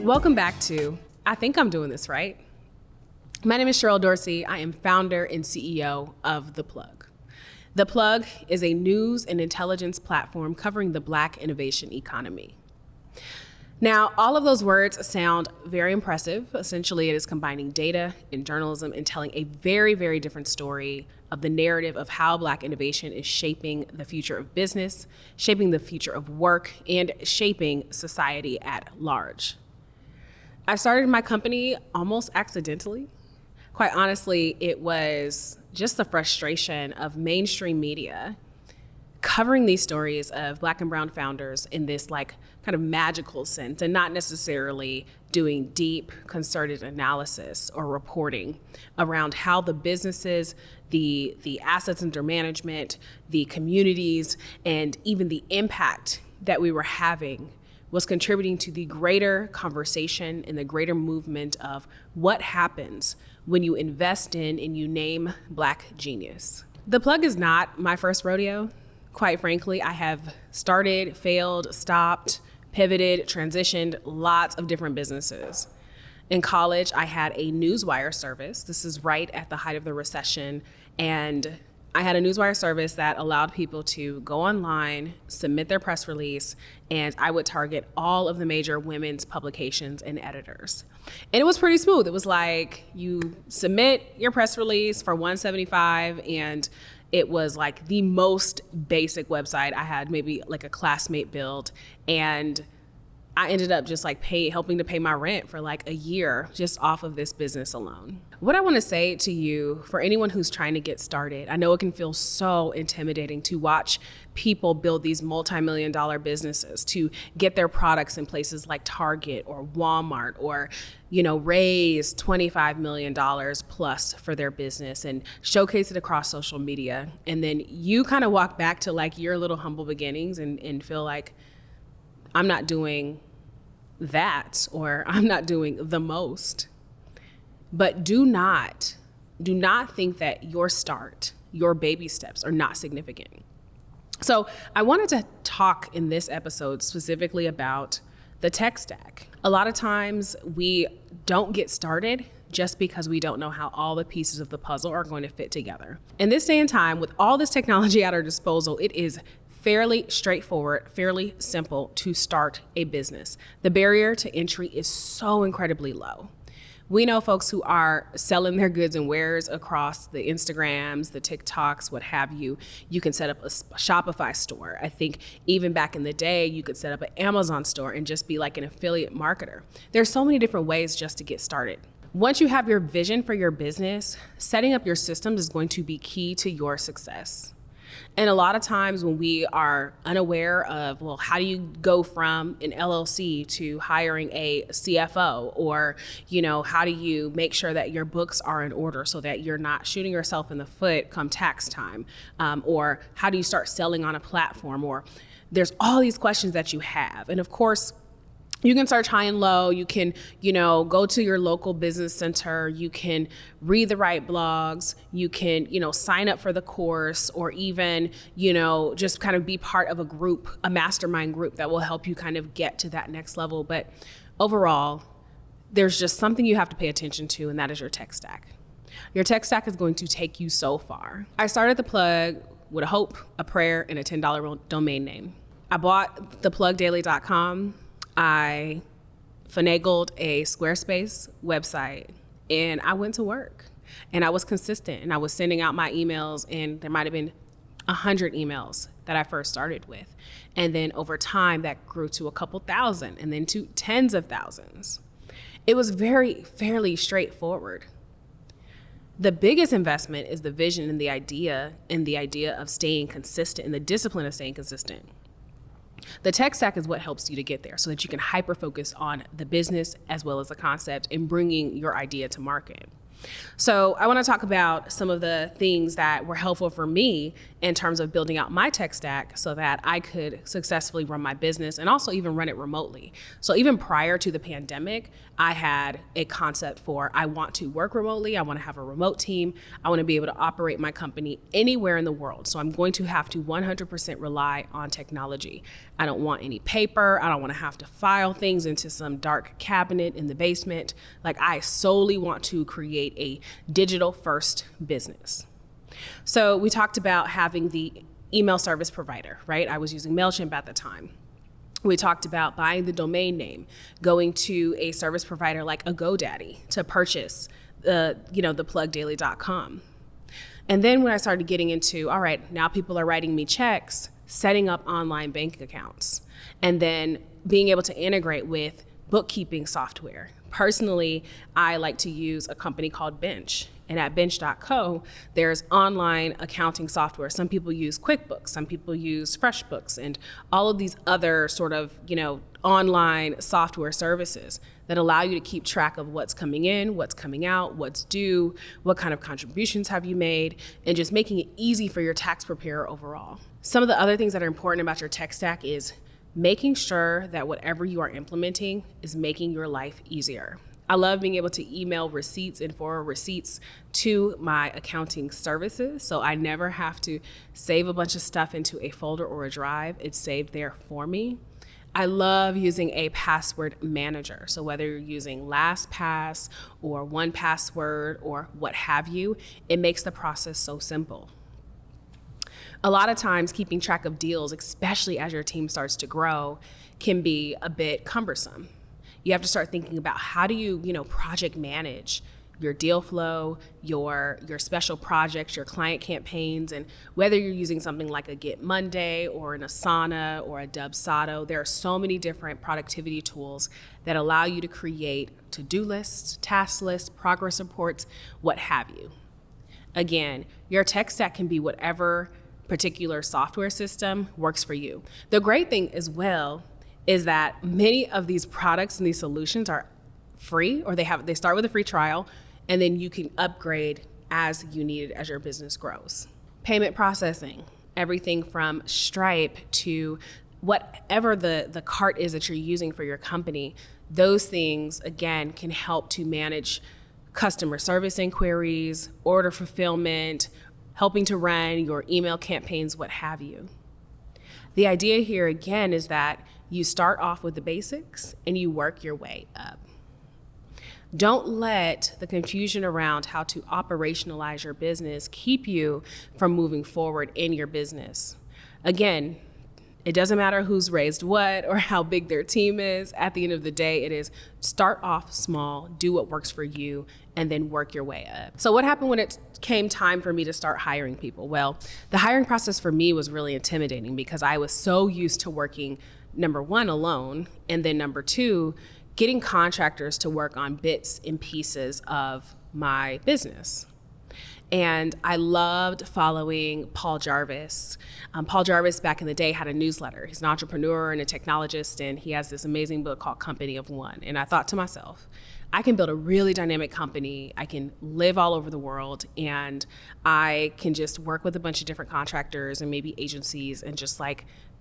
Welcome back to I Think I'm Doing This Right. My name is Sherrell Dorsey. I am founder and CEO of The Plug. The Plug is a news and intelligence platform covering the Black innovation economy. Now, all of those words sound very impressive. Essentially, it is combining data and journalism and telling a very, very different story of the narrative of how Black innovation is shaping the future of business, shaping the future of work, and shaping society at large. I started my company almost accidentally. Quite honestly, it was just the frustration of mainstream media covering these stories of Black and brown founders in this kind of magical sense and not necessarily doing deep concerted analysis or reporting around how the businesses, the assets under management, the communities, and even the impact that we were having was contributing to the greater conversation and the greater movement of what happens when you invest in and you name Black genius. The Plug is not my first rodeo. Quite frankly, I have started, failed, stopped, pivoted, transitioned lots of different businesses. In college, I had a newswire service. This is right at the height of the recession. And I had a newswire service that allowed people to go online, submit their press release, and I would target all of the major women's publications and editors. And it was pretty smooth. It was like you submit your press release for $175, and it was like the most basic website. I had maybe like a classmate build, and I ended up just helping to pay my rent for like a year just off of this business alone. What I want to say to you, for anyone who's trying to get started, I know it can feel so intimidating to watch people build these multi-million-dollar businesses, to get their products in places like Target or Walmart, or raise $25 million plus for their business and showcase it across social media. And then you kind of walk back to like your little humble beginnings and feel like, I'm not doing that, or I'm not doing the most. But do not think that your start, your baby steps are not significant. So I wanted to talk in this episode specifically about the tech stack. A lot of times we don't get started just because we don't know how all the pieces of the puzzle are going to fit together. In this day and time, with all this technology at our disposal, it is fairly straightforward, fairly simple to start a business. The barrier to entry is so incredibly low. We know folks who are selling their goods and wares across the Instagrams, the TikToks, what have you. You can set up a Shopify store. I think even back in the day, you could set up an Amazon store and just be like an affiliate marketer. There's so many different ways just to get started. Once you have your vision for your business, setting up your systems is going to be key to your success. And a lot of times when we are unaware of, how do you go from an LLC to hiring a CFO, or, how do you make sure that your books are in order so that you're not shooting yourself in the foot come tax time? Or how do you start selling on a platform? Or there's all these questions that you have. And of course, you can search high and low. You can, go to your local business center. You can read the right blogs. You can, sign up for the course, or even, just kind of be part of a group, a mastermind group that will help you kind of get to that next level. But overall, there's just something you have to pay attention to, and that is your tech stack. Your tech stack is going to take you so far. I started The Plug with a hope, a prayer, and a $10 domain name. I bought theplugdaily.com. I finagled a Squarespace website, and I went to work, and I was consistent, and I was sending out my emails, and there might have been 100 emails that I first started with. And then over time that grew to a couple thousand, and then to tens of thousands. It was fairly straightforward. The biggest investment is the vision and the idea of staying consistent and the discipline of staying consistent. The tech stack is what helps you to get there so that you can hyper focus on the business as well as the concept and bringing your idea to market. So I want to talk about some of the things that were helpful for me in terms of building out my tech stack so that I could successfully run my business and also even run it remotely. So even prior to the pandemic, I had a concept for I want to work remotely. I want to have a remote team. I want to be able to operate my company anywhere in the world. So I'm going to have to 100% rely on technology. I don't want any paper. I don't want to have to file things into some dark cabinet in the basement. Like, I solely want to create a digital first business. So we talked about having the email service provider, right? I was using MailChimp at the time. We talked about buying the domain name, going to a service provider like a GoDaddy to purchase the plugdaily.com. And then when I started getting into, all right, now people are writing me checks, setting up online bank accounts, and then being able to integrate with bookkeeping software. Personally, I like to use a company called Bench. And at bench.co, there's online accounting software. Some people use QuickBooks, some people use FreshBooks, and all of these other sort of, online software services that allow you to keep track of what's coming in, what's coming out, what's due, what kind of contributions have you made, and just making it easy for your tax preparer overall. Some of the other things that are important about your tech stack is making sure that whatever you are implementing is making your life easier. I love being able to email receipts and forward receipts to my accounting services, so I never have to save a bunch of stuff into a folder or a drive. It's saved there for me. I love using a password manager. So whether you're using LastPass or 1Password or what have you, it makes the process so simple. A lot of times keeping track of deals, especially as your team starts to grow, can be a bit cumbersome. You have to start thinking about how do you, project manage your deal flow, your special projects, your client campaigns, and whether you're using something like a Get Monday or an Asana or a Dubsado, there are so many different productivity tools that allow you to create to-do lists, task lists, progress reports, what have you. Again, your tech stack can be whatever particular software system works for you. The great thing as well is that many of these products and these solutions are free, or they start with a free trial, and then you can upgrade as you need it as your business grows. Payment processing, everything from Stripe to whatever the cart is that you're using for your company, those things, again, can help to manage customer service inquiries, order fulfillment, helping to run your email campaigns, what have you. The idea here, again, is that you start off with the basics and you work your way up. Don't let the confusion around how to operationalize your business keep you from moving forward in your business. Again, it doesn't matter who's raised what or how big their team is. At the end of the day, it is start off small, do what works for you, and then work your way up. So what happened when it came time for me to start hiring people? Well, the hiring process for me was really intimidating because I was so used to working, number one, alone, and then number two, getting contractors to work on bits and pieces of my business. And I loved following Paul Jarvis. Paul Jarvis back in the day had a newsletter. He's an entrepreneur and a technologist, and he has this amazing book called Company of One. And I thought to myself, I can build a really dynamic company. I can live all over the world, and I can just work with a bunch of different contractors and maybe agencies and just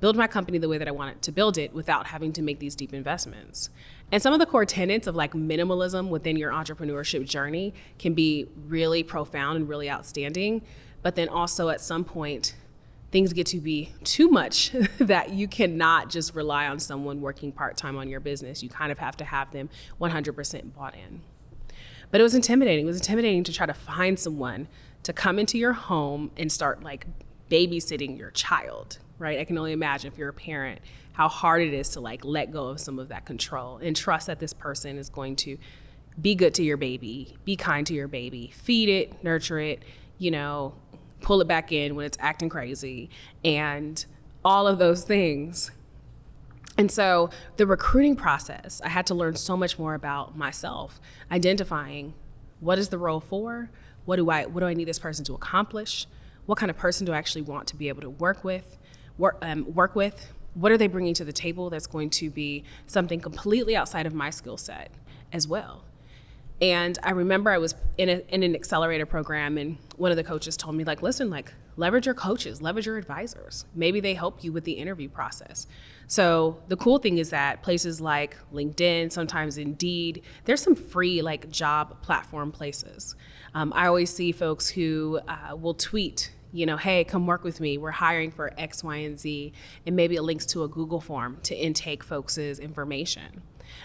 build my company the way that I want it to build it without having to make these deep investments. And some of the core tenets of minimalism within your entrepreneurship journey can be really profound and really outstanding. But then also at some point, things get to be too much that you cannot just rely on someone working part-time on your business. You kind of have to have them 100% bought in. But it was intimidating. It was intimidating to try to find someone to come into your home and start babysitting your child, right? I can only imagine if you're a parent, how hard it is to let go of some of that control and trust that this person is going to be good to your baby, be kind to your baby, feed it, nurture it, pull it back in when it's acting crazy, and all of those things. And so the recruiting process, I had to learn so much more about myself, identifying what is the role for, what do I need this person to accomplish, what kind of person do I actually want to be able to work with, what are they bringing to the table that's going to be something completely outside of my skill set as well. And I remember I was in an accelerator program, and one of the coaches told me, like, listen, like, leverage your coaches, leverage your advisors. Maybe they help you with the interview process. So the cool thing is that places like LinkedIn, sometimes Indeed, there's some free like job platform places. I always see folks who will tweet, hey, come work with me. We're hiring for X, Y, and Z. And maybe it links to a Google form to intake folks' information.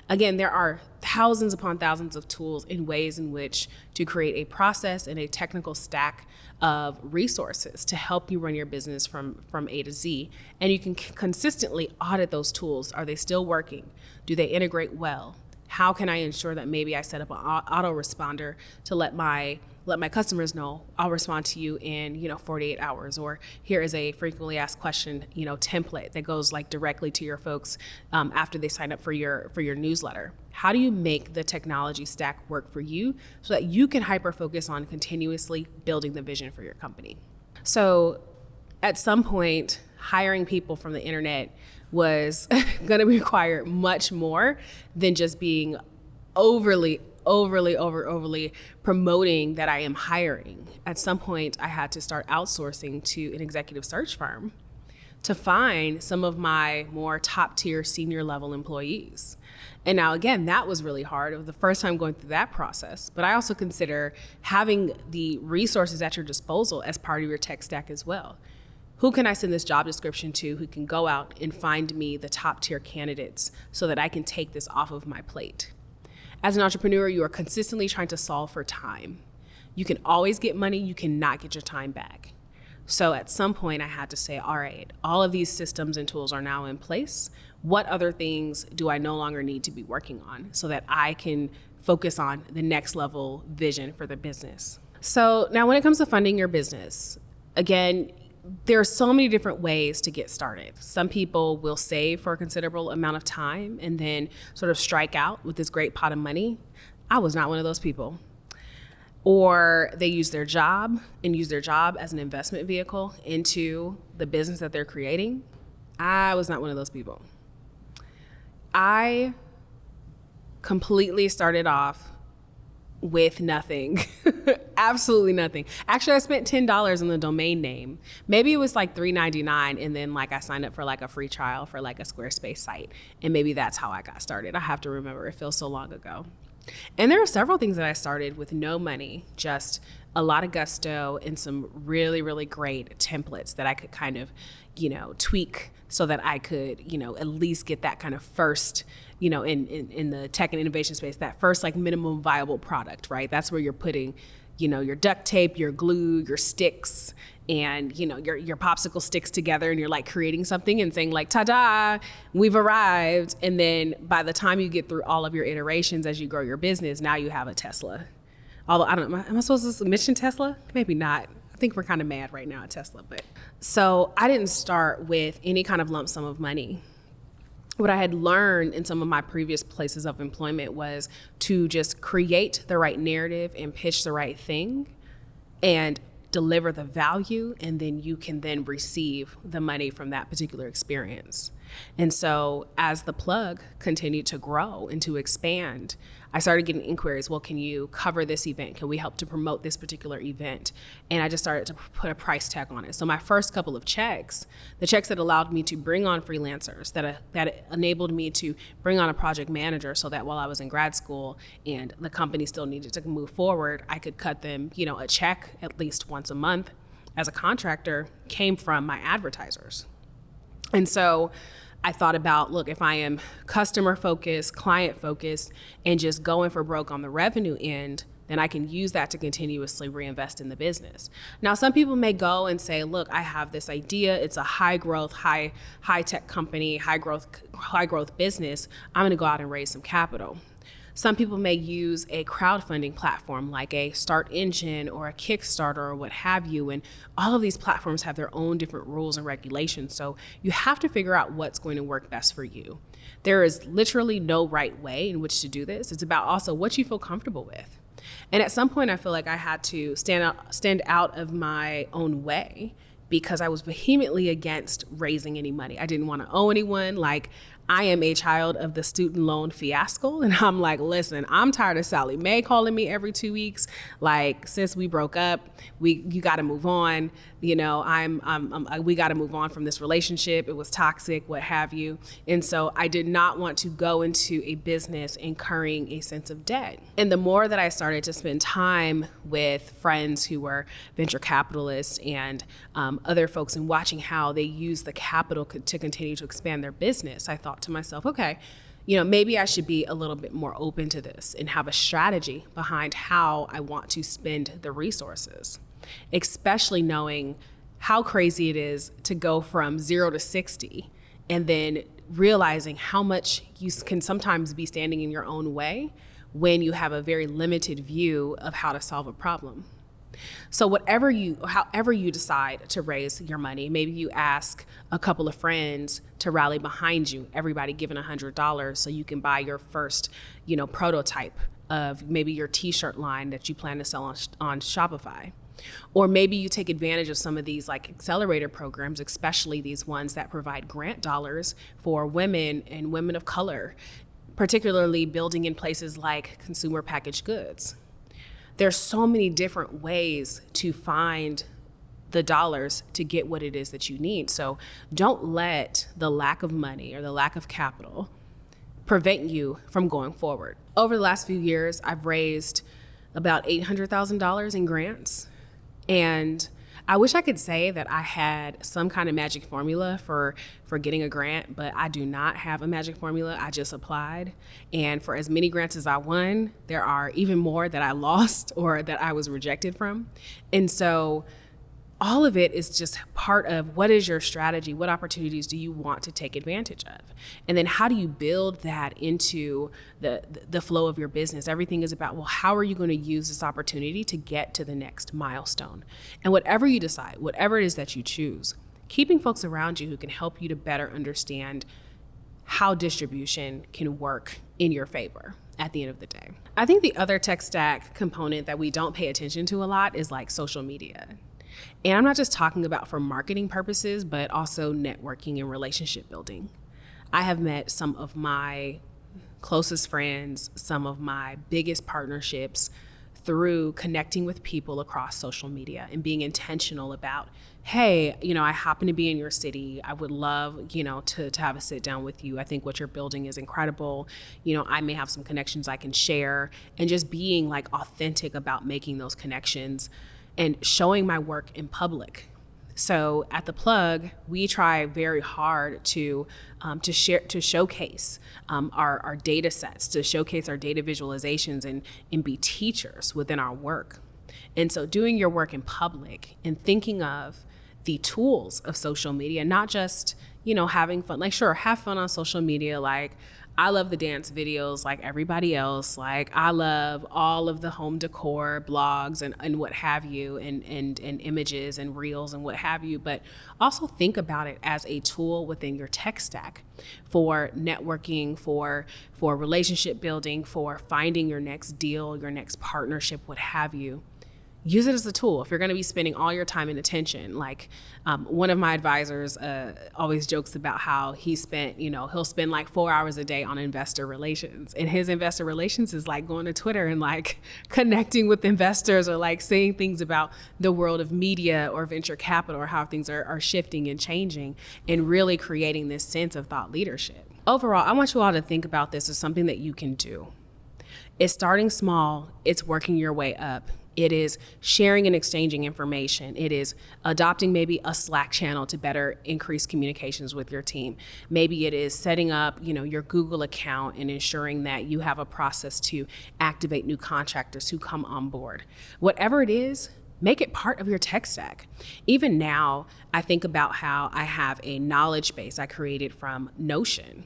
Again, there are thousands upon thousands of tools and ways in which to create a process and a technical stack of resources to help you run your business from A to Z. And you can consistently audit those tools. Are they still working? Do they integrate well? How can I ensure that maybe I set up an autoresponder to let my customers know I'll respond to you in 48 hours, or here is a frequently asked question template that goes like directly to your folks after they sign up for your newsletter. How do you make the technology stack work for you so that you can hyper focus on continuously building the vision for your company? So at some point, hiring people from the internet was going to require much more than just being overly promoting that I am hiring. At some point, I had to start outsourcing to an executive search firm to find some of my more top tier senior level employees. And now again, that was really hard. It was the first time going through that process, but I also consider having the resources at your disposal as part of your tech stack as well. Who can I send this job description to who can go out and find me the top tier candidates so that I can take this off of my plate? As an entrepreneur, you are consistently trying to solve for time. You can always get money, you cannot get your time back. So at some point I had to say, all right, all of these systems and tools are now in place. What other things do I no longer need to be working on so that I can focus on the next level vision for the business? So now when it comes to funding your business, again, there are so many different ways to get started. Some people will save for a considerable amount of time and then sort of strike out with this great pot of money. I was not one of those people. Or they use their job as an investment vehicle into the business that they're creating. I was not one of those people. I completely started off with nothing, absolutely nothing. Actually, I spent $10 on the domain name. Maybe it was like $3.99, and then like I signed up for like a free trial for like a Squarespace site, and maybe that's how I got started. I have to remember, it feels so long ago. And there are several things that I started with no money, just a lot of gusto and some really, really great templates that I could kind of, tweak so that I could, at least get that kind of first, in the tech and innovation space, that first like minimum viable product, right? That's where you're putting, your duct tape, your glue, your sticks, and your popsicle sticks together, and you're like creating something and saying like, ta-da, we've arrived. And then by the time you get through all of your iterations as you grow your business, now you have a Tesla. Although I don't know, am I supposed to mention Tesla? Maybe not. I think we're kind of mad right now at Tesla. But so I didn't start with any kind of lump sum of money. What I had learned in some of my previous places of employment was to just create the right narrative and pitch the right thing and deliver the value, and then you can then receive the money from that particular experience. And so as the plug continued to grow and to expand, I started getting inquiries. Well, can you cover this event? Can we help to promote this particular event? And I just started to put a price tag on it. So my first couple of checks, the checks that allowed me to bring on freelancers, that enabled me to bring on a project manager so that while I was in grad school and the company still needed to move forward, I could cut them, a check at least once a month as a contractor, came from my advertisers. And so I thought about, look, if I am customer focused, client focused, and just going for broke on the revenue end, then I can use that to continuously reinvest in the business. Now, some people may go and say, look, I have this idea. It's a high growth, high tech company, high growth business. I'm going to go out and raise some capital. Some people may use a crowdfunding platform like a Start Engine or a Kickstarter or what have you. And all of these platforms have their own different rules and regulations. So you have to figure out what's going to work best for you. There is literally no right way in which to do this. It's about also what you feel comfortable with. And at some point, I feel like I had to stand out of my own way because I was vehemently against raising any money. I didn't want to owe anyone. Like, I am a child of the student loan fiasco. And I'm like, listen, I'm tired of Sally Mae calling me every 2 weeks. Like, since we broke up, you got to move on. You know, we got to move on from this relationship. It was toxic, what have you. And so I did not want to go into a business incurring a sense of debt. And the more that I started to spend time with friends who were venture capitalists and other folks, and watching how they use the capital to continue to expand their business, I thought to myself, okay, you know, maybe I should be a little bit more open to this and have a strategy behind how I want to spend the resources, especially knowing how crazy it is to go from 0 to 60 and then realizing how much you can sometimes be standing in your own way when you have a very limited view of how to solve a problem. So however you decide to raise your money, maybe you ask a couple of friends to rally behind you, everybody giving $100 so you can buy your first, prototype of maybe your t-shirt line that you plan to sell on Shopify. Or maybe you take advantage of some of these like accelerator programs, especially these ones that provide grant dollars for women and women of color, particularly building in places like consumer packaged goods. There's so many different ways to find the dollars to get what it is that you need. So don't let the lack of money or the lack of capital prevent you from going forward. Over the last few years, I've raised about $800,000 in grants. And I wish I could say that I had some kind of magic formula for getting a grant, but I do not have a magic formula. I just applied. And for as many grants as I won, there are even more that I lost or that I was rejected from. And so all of it is just part of what is your strategy? What opportunities do you want to take advantage of? And then how do you build that into the flow of your business? Everything is about, well, how are you going to use this opportunity to get to the next milestone? And whatever you decide, whatever it is that you choose, keeping folks around you who can help you to better understand how distribution can work in your favor at the end of the day. I think the other tech stack component that we don't pay attention to a lot is like social media. And I'm not just talking about for marketing purposes, but also networking and relationship building. I have met some of my closest friends, some of my biggest partnerships through connecting with people across social media and being intentional about, hey, I happen to be in your city. I would love, to have a sit down with you. I think what you're building is incredible. I may have some connections I can share, and just being like authentic about making those connections and showing my work in public. So at The Plug, we try very hard to showcase our data sets, to showcase our data visualizations and be teachers within our work. And so doing your work in public and thinking of the tools of social media, not just, having fun. Like, sure, have fun on social media. Like, I love the dance videos like everybody else. Like, I love all of the home decor blogs and what have you, and images and reels and what have you. But also think about it as a tool within your tech stack for networking, for relationship building, for finding your next deal, your next partnership, what have you. Use it as a tool. If you're going to be spending all your time and attention, like one of my advisors always jokes about how he'll spend like 4 hours a day on investor relations. And his investor relations is like going to Twitter and like connecting with investors, or like saying things about the world of media or venture capital, or how things are shifting and changing, and really creating this sense of thought leadership. Overall, I want you all to think about this as something that you can do. It's starting small. It's working your way up. It is sharing and exchanging information. It is adopting maybe a Slack channel to better increase communications with your team. Maybe it is setting up, your Google account and ensuring that you have a process to activate new contractors who come on board. Whatever it is, make it part of your tech stack. Even now, I think about how I have a knowledge base I created from Notion.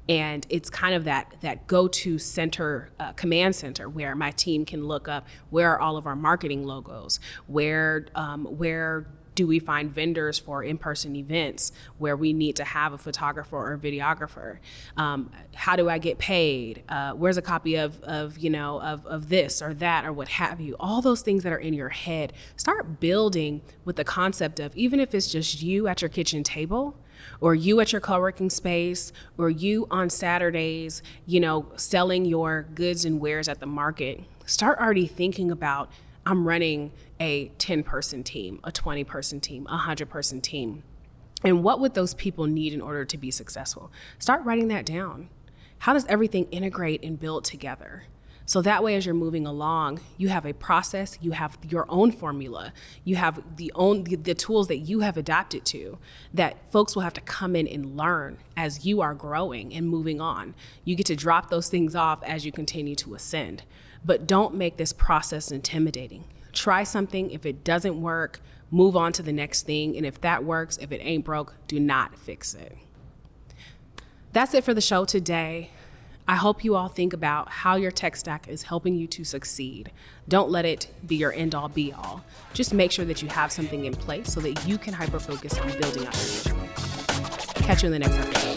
And it's kind of that go-to center, command center, where my team can look up where are all of our marketing logos, where Do we find vendors for in-person events where we need to have a photographer or a videographer? How do I get paid? Where's a copy of this or that or what have you? All those things that are in your head, start building with the concept of, even if it's just you at your kitchen table, or you at your co-working space, or you on Saturdays, selling your goods and wares at the market, start already thinking about, I'm running a 10-person team, a 20-person team, a 100-person team. And what would those people need in order to be successful? Start writing that down. How does everything integrate and build together? So that way, as you're moving along, you have a process, you have your own formula, you have the tools that you have adapted to that folks will have to come in and learn as you are growing and moving on. You get to drop those things off as you continue to ascend. But don't make this process intimidating. Try something. If it doesn't work, move on to the next thing. And if that works, if it ain't broke, do not fix it. That's it for the show today. I hope you all think about how your tech stack is helping you to succeed. Don't let it be your end-all be-all. Just make sure that you have something in place so that you can hyper-focus on building out your vision. Catch you in the next episode.